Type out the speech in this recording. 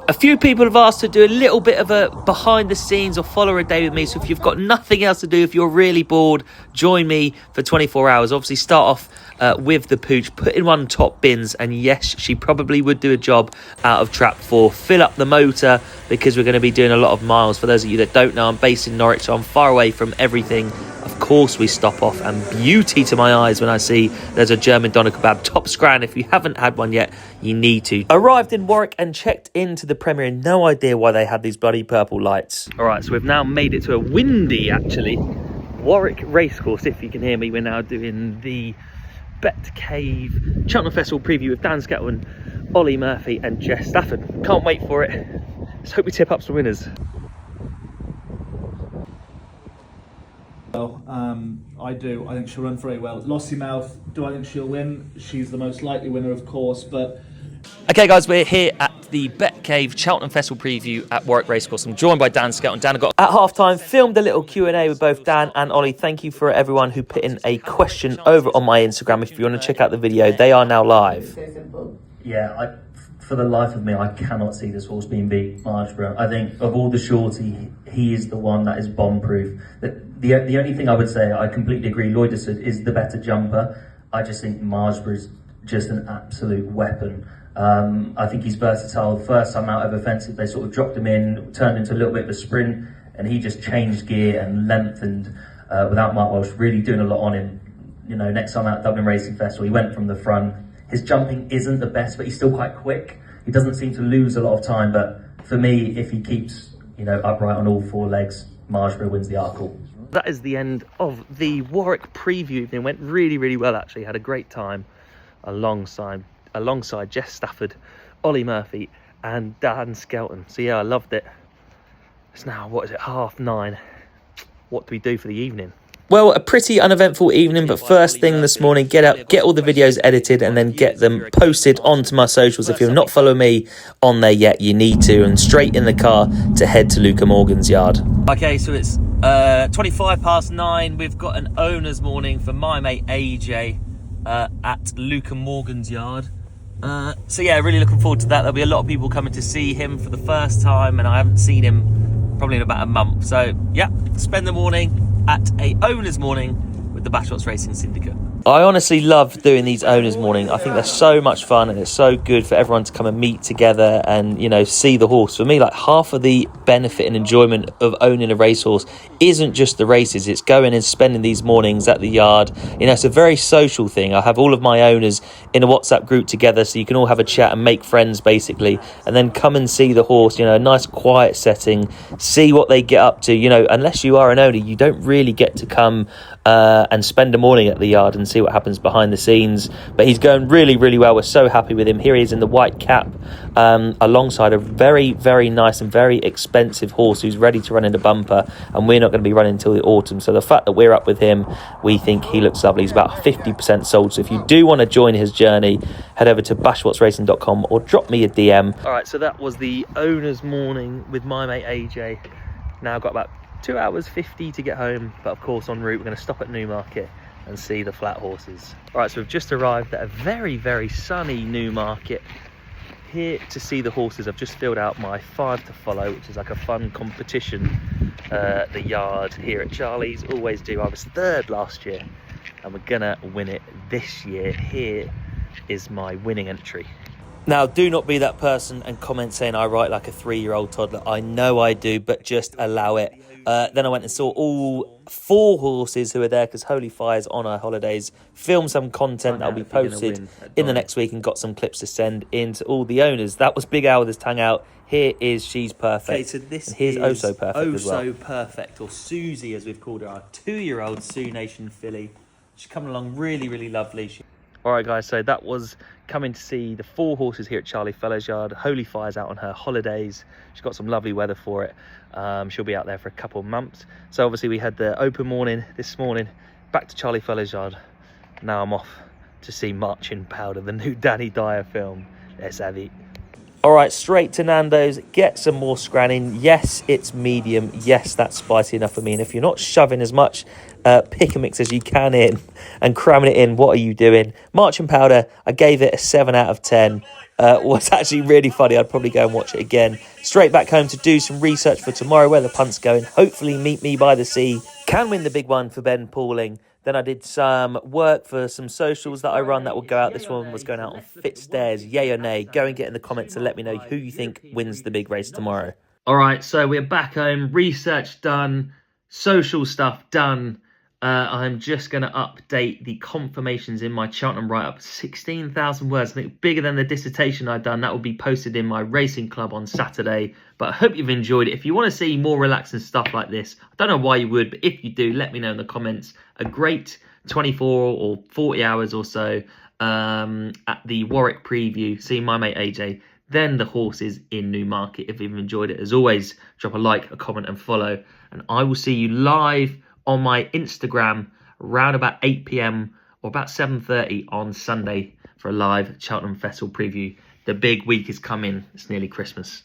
A few people have asked to do a little bit of a behind the scenes or follow a day with me. So if you've got nothing else to do, if you're really bored, join me for 24 hours. Obviously start off with the pooch, put in one top bins, and yes, she probably would do a job out of trap 4. Fill up the motor because we're going to be doing a lot of miles. For those of you that don't know, I'm based in Norwich, so I'm far away from everything. Of course we stop off, and beauty to my eyes when I see there's a German doner kebab. Top scran. If you haven't had one yet, you need to. Arrived in Warwick and checked into the Premier. No idea why they had these bloody purple lights. All right, so we've now made it to a windy, actually, Warwick racecourse. If you can hear me, we're now doing the Bet Cave Cheltenham Festival preview with Dan Skelton, Ollie Murphy and Jess Stafford. Can't wait for it. Let's hope we tip up some winners. Well, I do. I think she'll run very well. Lossy Mouth, do I think she'll win? She's the most likely winner, of course, but... Okay, guys, we're here at the Bet Cave Cheltenham Festival preview at Warwick Racecourse. I'm joined by Dan Skelton. Dan, I got at half-time, filmed a little Q&A with both Dan and Ollie. Thank you for everyone who put in a question over on my Instagram. If you want to check out the video, they are now live. Yeah, for the life of me, I cannot see this horse being beat, Margeborough. I think of all the shorty, he is the one that is bomb-proof. The only thing I would say, I completely agree, Lloydisford is the better jumper. I just think Margeborough is just an absolute weapon. I think he's versatile. First time out of offensive, they sort of dropped him in, turned into a little bit of a sprint, and he just changed gear and lengthened without Mark Walsh really doing a lot on him. You know, next time out Dublin Racing Festival, he went from the front. His jumping isn't the best, but he's still quite quick. He doesn't seem to lose a lot of time, but for me, if he keeps, you know, upright on all four legs, Margeborough wins the Arkle. That is the end of the Warwick preview. It went really, really well, actually. Had a great time alongside Jess Stafford, Ollie Murphy and Dan Skelton. So yeah, I loved it. It's now, what is it, 9:30. What do we do for the evening? Well, a pretty uneventful evening, but first thing this morning, get up, get all the videos edited and then get them posted onto my socials. If you're not following me on there yet, you need to, and straight in the car to head to Luca Morgan's yard. Okay, so it's 9:25. We've got an owner's morning for my mate AJ at Luca Morgan's yard. So yeah, really looking forward to that. There'll be a lot of people coming to see him for the first time, and I haven't seen him probably in about a month. So yeah, spend the morning at a owner's morning with the Bashfords Racing Syndicate. I honestly love doing these owners morning. I think they're so much fun and it's so good for everyone to come and meet together and, you know, see the horse. For me, like, half of the benefit and enjoyment of owning a racehorse isn't just the races. It's going and spending these mornings at the yard. You know, it's a very social thing. I have all of my owners in a WhatsApp group together so you can all have a chat and make friends, basically, and then come and see the horse, you know, a nice quiet setting, see what they get up to. You know, unless you are an owner, you don't really get to come and spend a morning at the yard and see what happens behind the scenes. But he's going really, really well. We're so happy with him. Here he is in the white cap alongside a very, very nice and very expensive horse who's ready to run in the bumper, and we're not going to be running until the autumn. So the fact that we're up with him, we think he looks lovely. He's about 50% sold. So if you do want to join his journey, head over to bashfordsracing.com or drop me a DM. All right, so that was the owner's morning with my mate AJ. Now got about 2 hours 50 to get home, but of course en route we're going to stop at Newmarket and see the flat horses. All right, so we've just arrived at a very, very sunny Newmarket, here to see the horses. I've just filled out my 5 to follow, which is like a fun competition. The yard here at Charlie's always do. I was 3rd last year and we're gonna win it this year. Here is my winning entry. Now, do not be that person and comment saying I write like a 3-year-old toddler. I know I do, but just allow it. Then I went and saw all 4 horses who were there because Holy Fire's on our holidays. Filmed some content that'll be posted in the next week and got some clips to send in to all the owners. That was Big Al with his tongue out. Here is She's Perfect. Okay, so this and here's Oh So Perfect as well. Oh So Perfect, or Susie as we've called her, our 2-year-old Sioux Nation filly. She's coming along really, really lovely. All right, guys, so that was coming to see the 4 horses here at Charlie Fellows Yard. Holy Fire's out on her holidays. She's got some lovely weather for it. She'll be out there for a couple of months. So obviously we had the open morning this morning, back to Charlie Fellows Yard. Now I'm off to see Marching Powder, the new Danny Dyer film. Let's have it. All right, straight to Nando's, get some more scranning. Yes, it's medium. Yes, that's spicy enough for me. And if you're not shoving as much pick a mix as you can in and cramming it in. What are you doing? Marching Powder, I gave it a 7 out of 10. Was actually really funny. I'd probably go and watch it again. Straight back home to do some research for tomorrow, where the punt's going. Hopefully meet me by the sea. Can win the big one for Ben Pauling. Then I did some work for some socials that I run that will go out. This one was going out on Fitstairs. Yay or nay? Go and get in the comments and let me know who you think wins the big race tomorrow. All right, so we're back home. Research done. Social stuff done. I'm just going to update the confirmations in my Cheltenham write-up. 16,000 words, I think bigger than the dissertation I've done. That will be posted in my racing club on Saturday. But I hope you've enjoyed it. If you want to see more relaxing stuff like this, I don't know why you would, but if you do, let me know in the comments. A great 24 or 40 hours or so at the Warwick preview, seeing my mate AJ, then the horses in Newmarket. If you've enjoyed it, as always, drop a like, a comment and follow. And I will see you live on my Instagram around about 8 p.m. or about 7:30 on Sunday for a live Cheltenham Festival preview. The big week is coming. It's nearly Christmas.